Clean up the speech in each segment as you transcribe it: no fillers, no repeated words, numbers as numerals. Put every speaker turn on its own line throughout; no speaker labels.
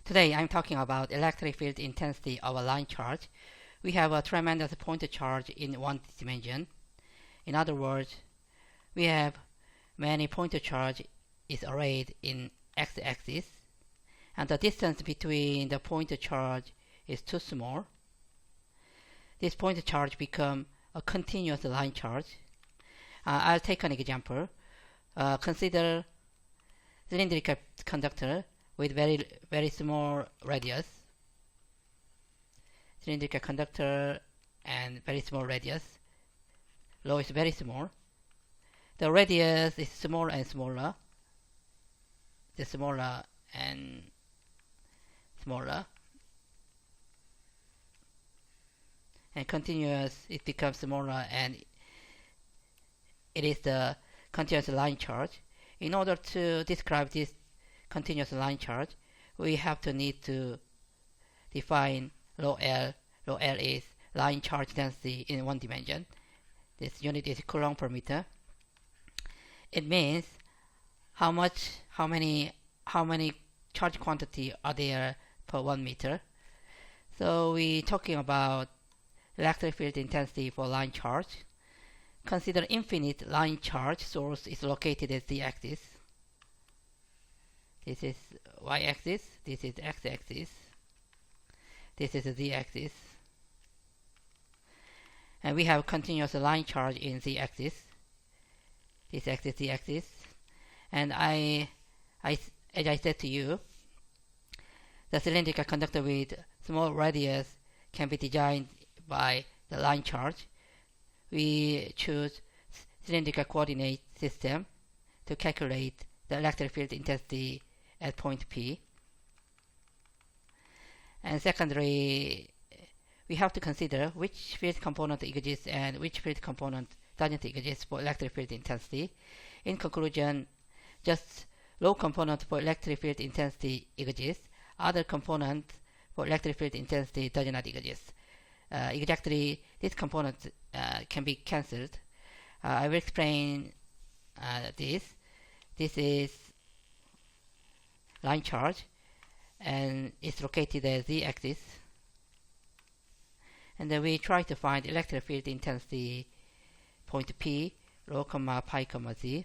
Today I'm talking about electric field intensity of a line charge. We have a tremendous point charge in one dimension. In other words, we have many point charge is arrayed in x-axis, and the distance between the point charge is too small. This point charge become a continuous line charge. I'll take an example. Consider cylindrical conductor with very small radius. Cylindrical conductor and very small radius. Rho is very small. The radius is smaller and smaller. The smaller and smaller. And continuous, it becomes smaller, and it is the continuous line charge. In order to describe this continuous line charge, we need to define rho L. Rho L is line charge density in one dimension. This unit is Coulomb per meter. It means how many charge quantity are there per 1 meter. So we're talking about electric field intensity for line charge. Consider infinite line charge source is located at the axis. This is y-axis, this is x-axis, this is the z-axis, and we have continuous line charge in z-axis, this axis, z-axis, and as I said to you, the cylindrical conductor with small radius can be designed by the line charge. We choose cylindrical coordinate system to calculate the electric field intensity at point P. And secondly, we have to consider which field component exists and which field component doesn't exist for electric field intensity. In conclusion, just low component for electric field intensity exists. Other component for electric field intensity does not exist. Exactly, this component can be cancelled. I will explain this. This is line charge, and it's located at the z-axis. And then we try to find electric field intensity point P, rho, pi, z.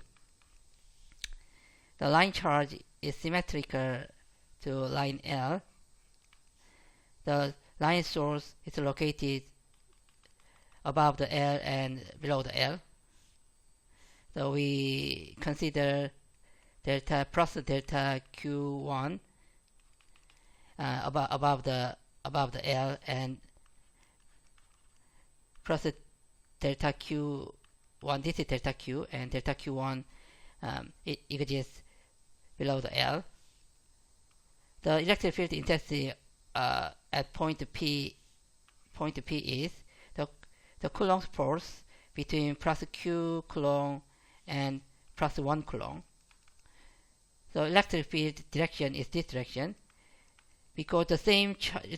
The line charge is symmetrical to line L. The line source is located above the L and below the L. So we consider delta plus delta Q1 above the L, and plus delta Q1. This is delta Q, and delta Q1 it exists below the L. The electric field intensity at point P is the Coulomb's force between plus Q Coulomb and plus 1 Coulomb. So electric field direction is this direction, because the same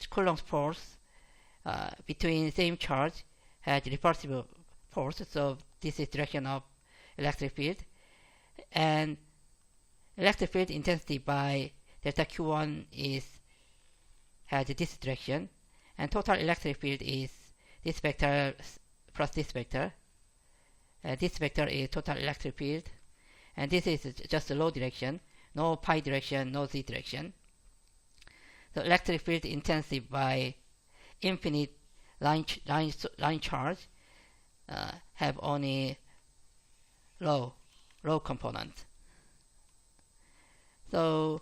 Coulomb's force between the same charge has repulsive force. So this is direction of electric field, and electric field intensity by delta Q1 has this direction, and total electric field is this vector plus this vector. This vector is total electric field, and this is just the low direction, no pi direction, no z direction. So electric field intensity by infinite line charge have only low component. So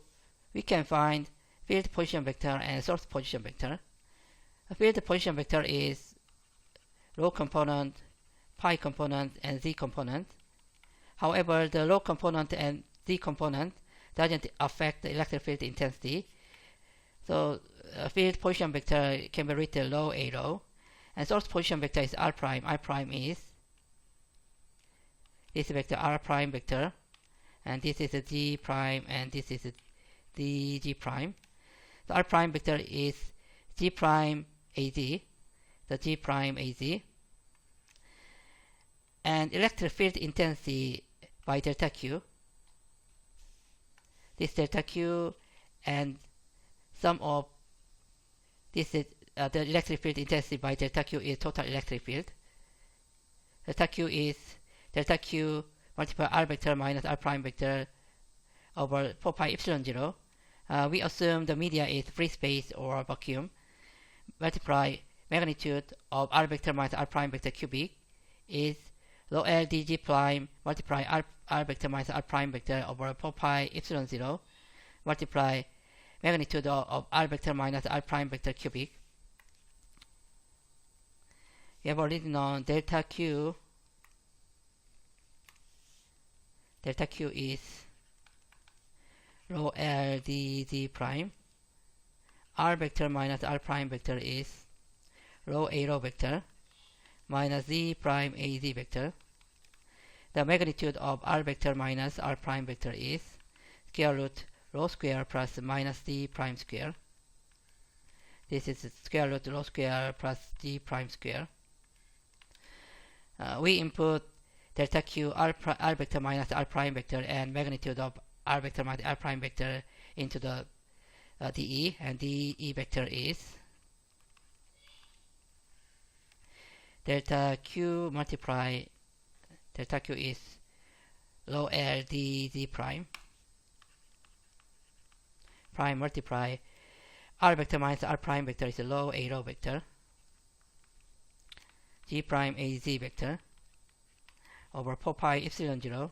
we can find field position vector and source position vector. A field position vector is rho component, pi component, and z component. However, the rho component and z component doesn't affect the electric field intensity. So field position vector can be written rho a rho, and source position vector is r prime. R prime is this vector r prime vector, and this is a g prime, and this is the g prime. The r prime vector is g prime az, the g prime az, and electric field intensity by delta Q. This delta Q and sum of this is the electric field intensity by delta Q is total electric field. Delta Q is delta Q multiplied r vector minus r prime vector over 4 pi epsilon 0. We assume the media is free space or vacuum. Multiply magnitude of r vector minus r prime vector cubic is rho L dg prime multiply r vector minus r prime vector over 4 pi epsilon 0 multiply magnitude of r vector minus r prime vector cubic. We have already known delta Q. Delta Q is rho L dg prime. R vector minus r prime vector is rho A rho vector minus z prime a z vector. The magnitude of r vector minus r prime vector is square root rho square plus minus z prime square. This is square root rho square plus z prime square. We input delta Q r vector minus r prime vector and magnitude of r vector minus r prime vector into the dE, and dE vector is delta Q multiply delta Q is rho L dz prime multiply r vector minus r prime vector is rho A rho vector g prime a z vector over 4 pi epsilon 0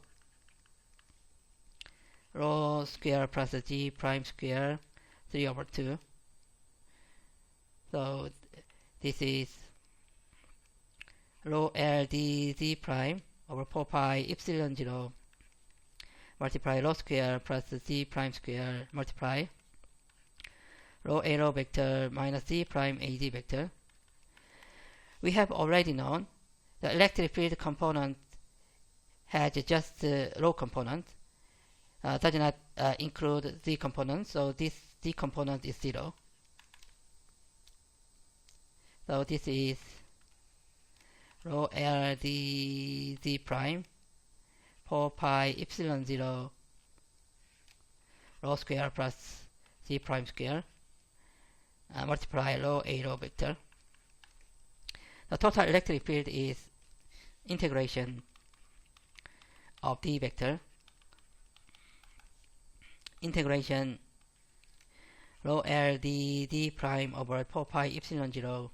rho square plus g prime square 3 over 2. So this is rho L dz prime over 4 pi epsilon 0 multiply rho square plus z prime square multiply rho A rho vector minus z prime a z vector. We have already known the electric field component has just rho component, does not include z component, so this z component is 0. So this is rho L dz prime 4 pi epsilon 0 rho square plus z prime square multiply rho A rho vector. The total electric field is integration of d vector integration rho L dz prime over 4 pi epsilon 0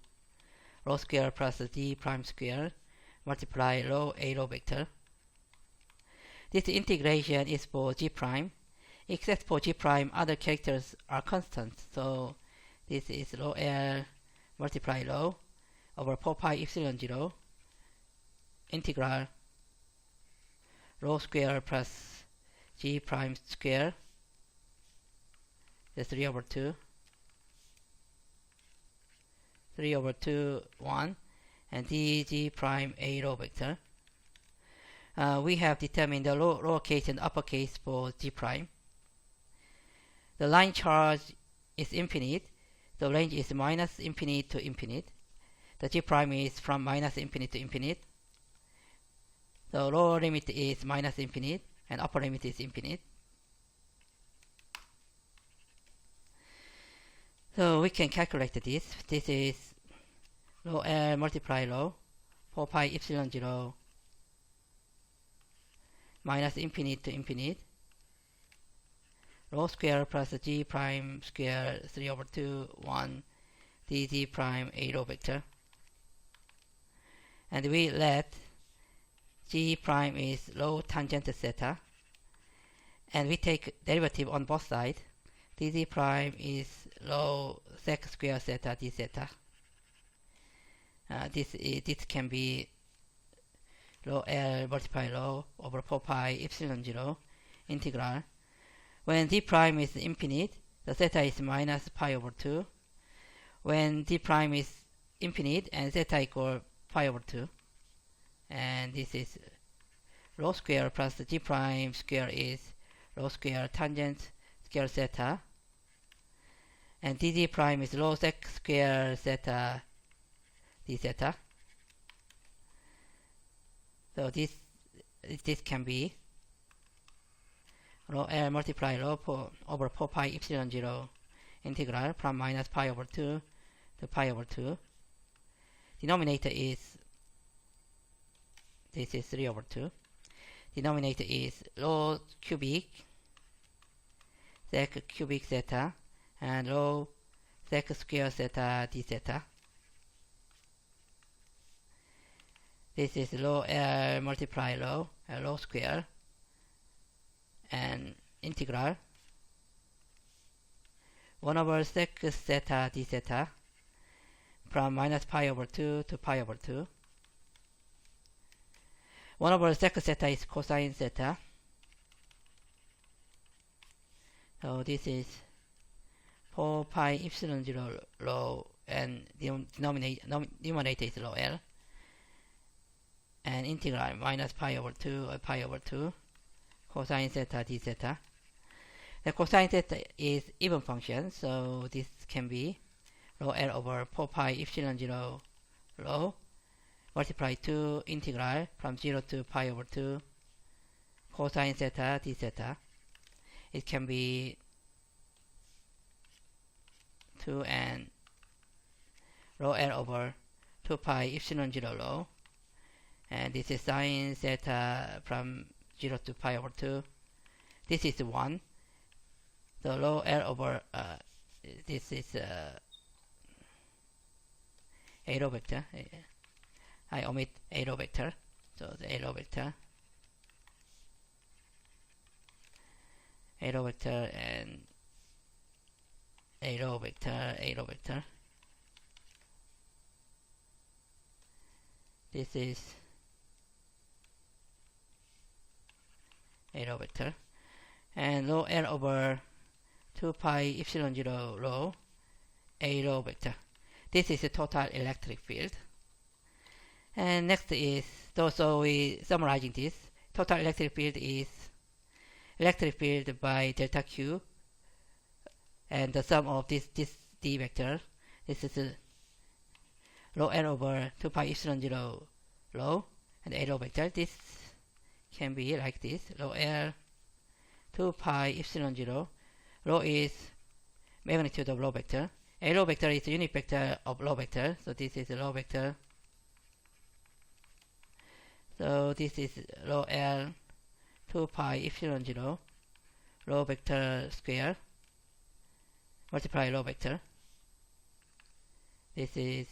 rho square plus z prime square multiply rho A rho vector. This integration is for g prime. Except for g prime, other characters are constant. So this is rho L multiply rho over 4 pi epsilon 0 integral rho square plus g prime square, that's 3 over 2 1, and dg prime A rho vector. We have determined the lowercase and uppercase for g prime. The line charge is infinite. The range is minus infinite to infinite. The g prime is from minus infinite to infinite. The lower limit is minus infinite and upper limit is infinite. So we can calculate this. This is rho L multiply rho 4 pi epsilon 0 minus infinite to infinite rho square plus g prime square 3 over 2 1 dz prime A rho vector. And we let g prime is rho tangent theta, and we take derivative on both sides. Dz prime is rho sec square theta d theta. This can be rho L multiply rho over 4 pi epsilon 0 integral. When d prime is infinite, the theta is minus pi over 2. When d prime is infinite and theta equal pi over 2. And this is rho square plus g prime square is rho square tangent square theta. And dz prime is rho sec square theta d theta. So this can be rho L multiply rho over 4 pi epsilon 0 integral from minus pi over 2 to pi over 2. Denominator is, this is 3 over 2. Denominator is rho cubic sec cubic theta and rho sec square theta d theta. This is rho L multiply rho square and integral 1 over sec theta d theta from minus pi over 2 to pi over 2. 1 over sec theta is cosine theta. So this is 4 pi epsilon 0 rho, and numerator is rho L. And integral minus pi over 2 or pi over 2 cosine theta d theta. The cosine theta is even function, so this can be rho L over 4 pi epsilon 0 rho multiply 2 integral from 0 to pi over 2 cosine theta d theta. It can be 2 and rho L over 2 pi epsilon 0 rho, and this is sine theta from 0 to pi over 2. This is 1. The rho L over this is a rho vector. I omit a rho vector, so the a rho vector and a rho vector. This is a rho vector, and rho L over 2 pi epsilon 0 rho a rho vector. This is the total electric field. And next is, so we summarizing this. Total electric field is electric field by delta Q, and the sum of this D vector. This is rho L over 2 pi epsilon 0 rho and a rho vector. This can be like this: rho L 2 pi epsilon 0. Rho is magnitude of rho vector. A rho vector is a unit vector of rho vector, so this is a rho vector. So this is rho L 2 pi epsilon 0 rho vector square multiply rho vector. This is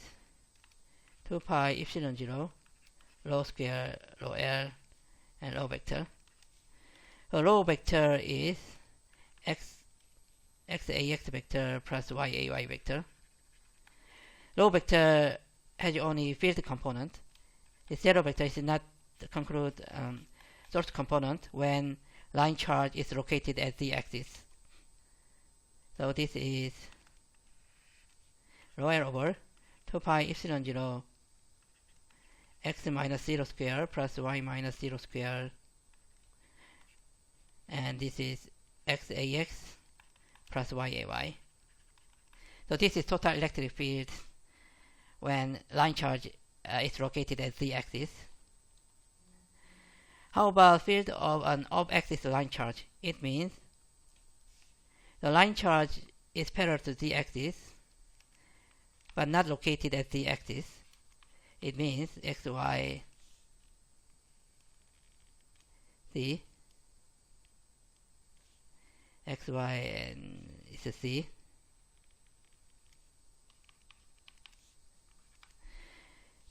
2 pi epsilon 0 rho square rho L and rho vector. So rho vector is xax vector plus yay vector. Rho vector has only field component. The zero vector is not conclude source component when line charge is located at the axis. So this is rho L over 2 pi epsilon 0 x minus 0 square plus y minus 0 square, and this is xax plus yay. So this is total electric field when line charge is located at the axis. How about field of an off-axis line charge? It means the line charge is parallel to the axis but not located at the axis. It means x, y, z, x, y, and it's a z.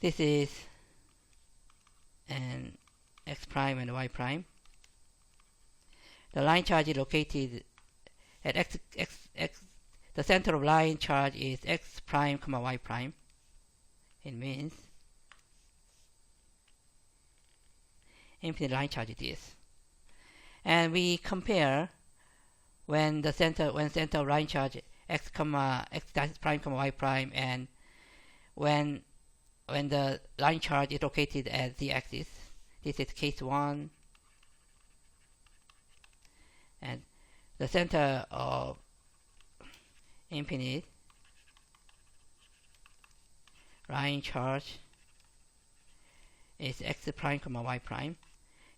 This is an x prime and y prime. The line charge is located at x. The center of line charge is x prime comma y prime. It means infinite line charge it is. And we compare when center of line charge x prime comma y prime, and when the line charge is located at the axis. This is case 1, and the center of infinite line charge is x prime comma y prime.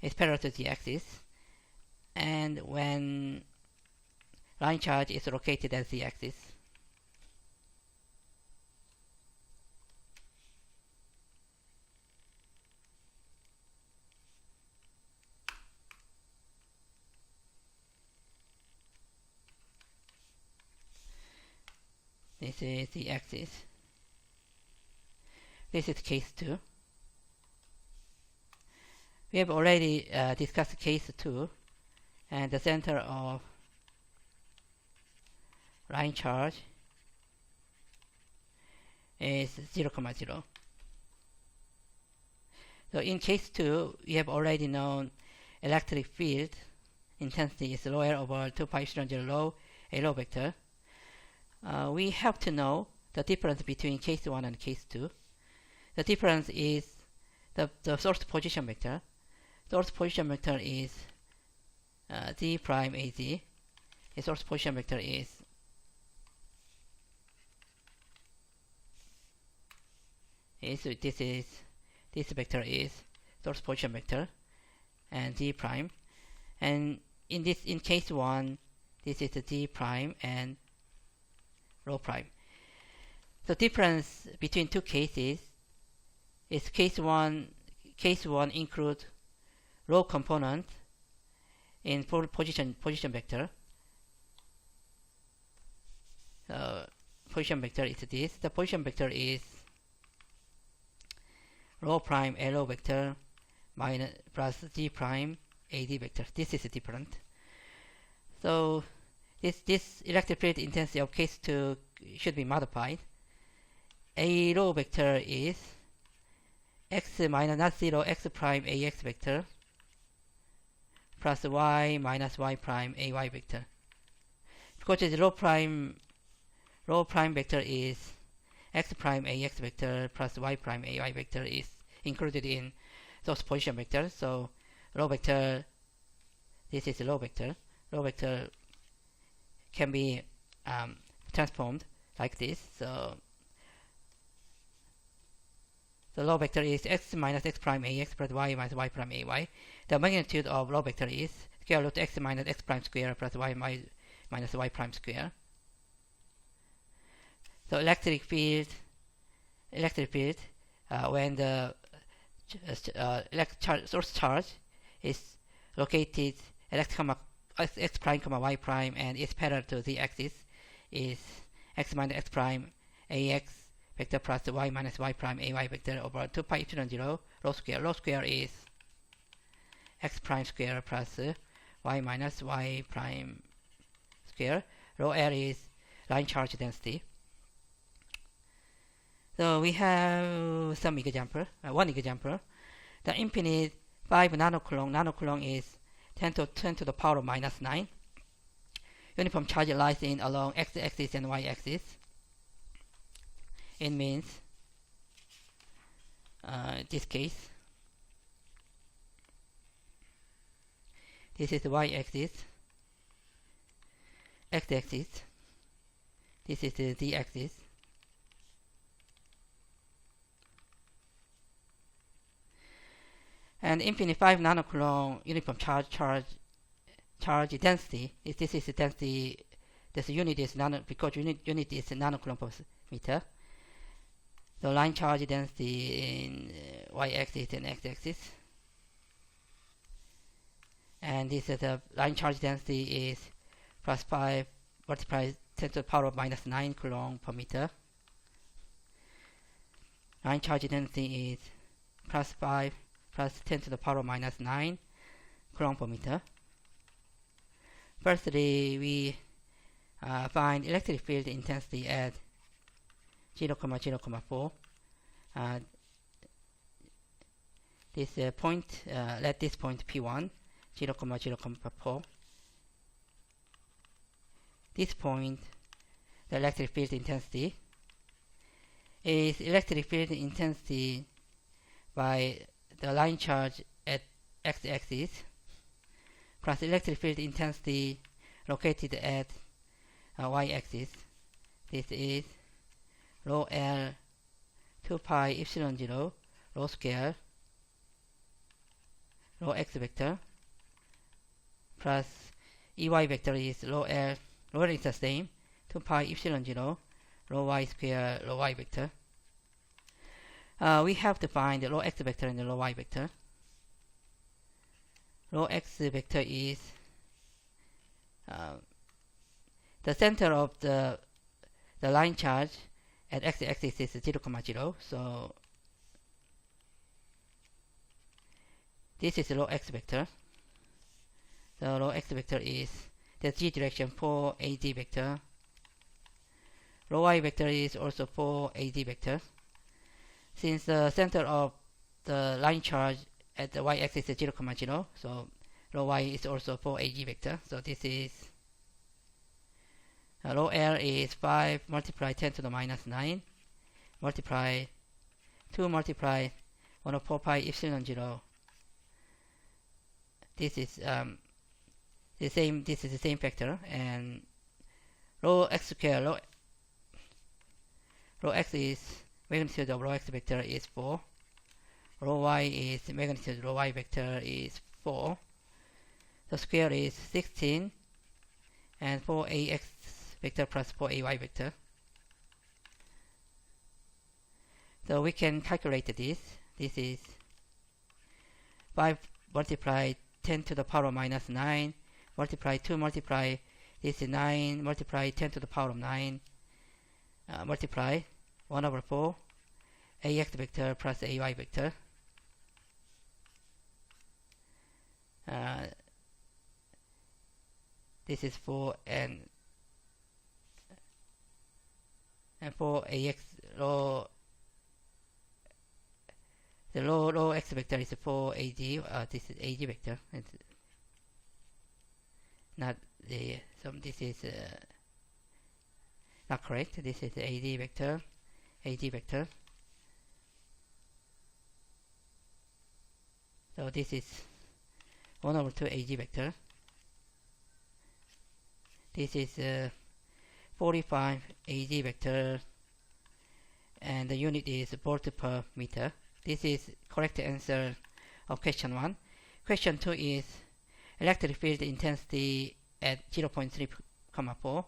It's parallel to the axis, and when line charge is located at the axis. This is the axis. This is case 2. We have already discussed case 2, and the center of line charge is 0, 0. So in case 2, we have already known electric field intensity is rho L over 2 pi epsilon 0 rho a rho vector. We have to know the difference between case 1 and case 2. The difference is the source position vector. Source position vector is d prime az. The source position vector is this vector is source position vector and d prime, and in case 1 this is the d prime and rho prime. The difference between two cases is case 1 includes rho component in position vector. Position vector is this. The position vector is rho prime a rho vector minus plus d prime ad vector. This is different. So this electric field intensity of case 2 should be modified. A rho vector is x minus not 0 x prime ax vector plus y minus y prime ay vector. Because the rho prime vector is x prime ax vector plus y prime ay vector is included in source position vector. So rho vector, this is rho vector. Rho vector can be transformed like this. So the rho vector is x minus x prime ax plus y minus y prime ay. The magnitude of rho vector is square root x minus x prime square plus y minus y prime square. So electric field when the source charge is located at x prime comma y prime and is parallel to the axis is x minus x prime ax vector plus y minus y prime ay vector over 2 pi epsilon 0 rho square. Rho square is x prime square plus y minus y prime square. Rho L is line charge density. So we have some example. One example. The infinite 5 nanocoulomb. Nanocoulomb is 10 to the power of minus 9. Uniform charge lies in along x-axis and y-axis. It means this case. This is the y-axis, x-axis. This is the z-axis. And infinite 5 nanocoulomb uniform charge density. This is the density. This unit is because unit is nanocoulomb per meter. The line charge density in y-axis and x-axis. And this is the line charge density is plus 5 multiplied 10 to the power of minus 9 coulomb per meter. Line charge density is plus 5 plus 10 to the power of minus 9 coulomb per meter. Firstly, we find electric field intensity at 0, 0,4. This point, let this point P1, 0, 0,4. This point, the electric field intensity, is electric field intensity by the line charge at x-axis plus electric field intensity located at y-axis. This is rho L 2 pi epsilon 0 rho square rho x vector plus ey vector is rho L is the same 2 pi epsilon 0 rho y square rho y vector. We have to find the rho x vector and the rho y vector. Rho x vector is the center of the the line charge at x-axis is 0, 0. So this is rho x vector. The rho x vector is the z direction for AD vector. Rho y vector is also for AD vector. Since the center of the line charge at the y-axis is 0, 0, so rho y is also for AD vector. So this is rho L is 5 multiplied 10 to the minus 9 multiply 2 multiply 1 over 4 pi epsilon 0. This is the same. This is the same factor, and rho x square, rho x is magnitude of rho x vector is 4. Rho y is magnitude of rho y vector is 4. The square is 16, and 4ax vector plus 4ay vector. So we can calculate this. This is 5 multiplied 10 to the power minus 9 multiply 2 multiply this is 9 multiply 10 to the power of 9 multiply 1 over 4 ax vector plus ay vector. This is 4 and 4 ax rho. The rho x vector is 4 AD. This is AD vector. It's not the. So this is not correct. This is AD vector. AD vector. So this is 1 over 2 AD vector. This is 45 AD vector, and the unit is volt per meter. This is correct answer of question 1. Question 2 is electric field intensity at 0.3, 4.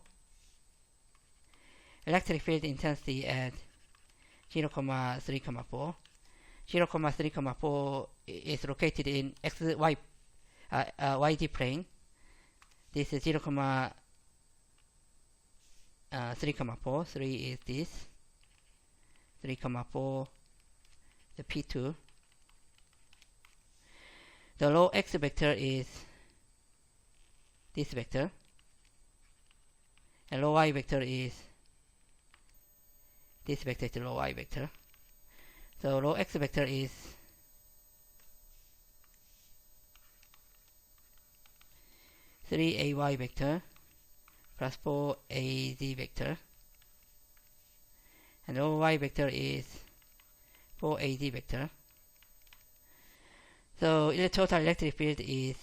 Electric field intensity at 0, 3, 4. 0, 3, 4 is located in XY YD plane. This is 0, 3, 4. 3 is this. 3, 4. The P2. The rho x vector is this vector, and rho y vector is this vector. Is the rho y vector. So rho x vector is 3ay vector plus 4az vector, and rho y vector is 4ad vector. So the total electric field is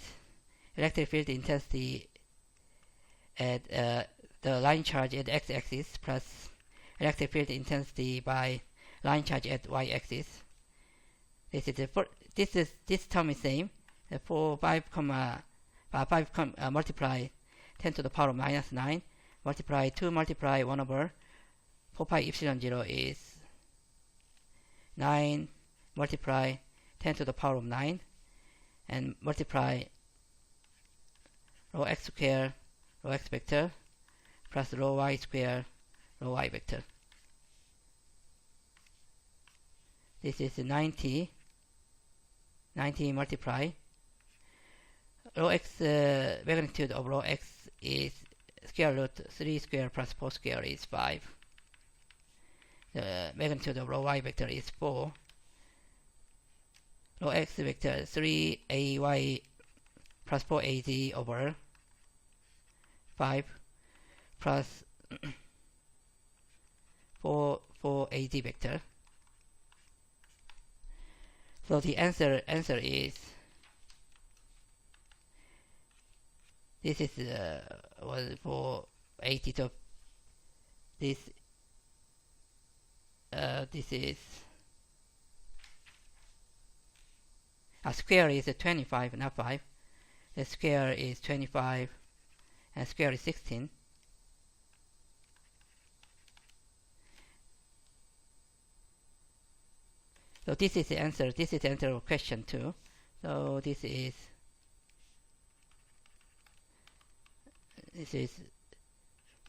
electric field intensity at the line charge at x-axis plus electric field intensity by line charge at y-axis. This term is same. For 5 multiply 10 to the power of minus 9 multiply 2 multiply 1 over 4 pi epsilon 0 is 9 multiply 10 to the power of 9 and multiply rho x square rho x vector plus rho y square rho y vector. This is 90 multiply rho x magnitude of rho x is square root 3 square plus 4 square is 5. The magnitude of rho y vector is 4. Rho x vector 3ay plus 4az over 5 plus 4az vector. So the answer is this is was for 80. So this is a square is 25, not 5. The square is 25 and square is 16. So this is the answer. This is the answer of question 2. So this is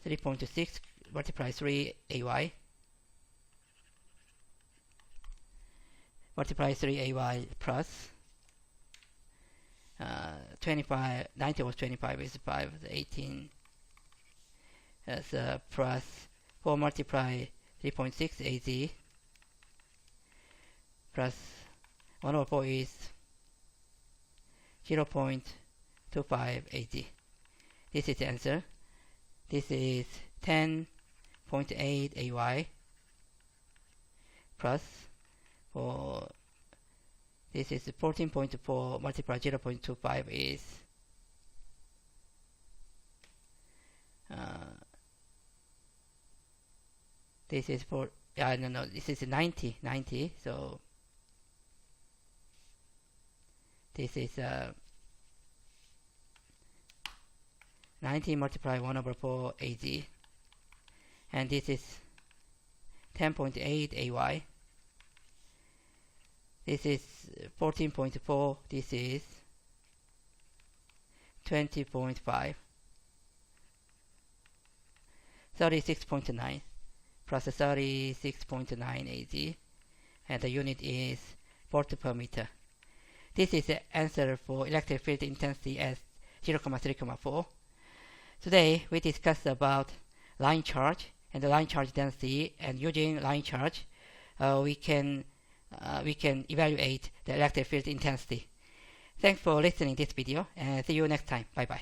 3.6 multiply 3 AY. Multiply 3 AY plus 25, 90 was 25 is 5, 18 as plus 4 multiply 3.6 AZ plus 1 over 4 is 0.25 AZ. This is the answer. This is 10.8 AY plus for this is 14.4 multiply 0.25 is this is for no, this is 90, so this is 90 multiply 1 over 4 AZ, and this is 10.8 AY. This is 14.4, this is 20.5, 36.9 plus 36.9 AZ, and the unit is volt per meter. This is the answer for electric field intensity as 0,3,4. Today we discussed about line charge and the line charge density, and using line charge we can evaluate the electric field intensity. Thanks for listening to this video, and see you next time. Bye bye.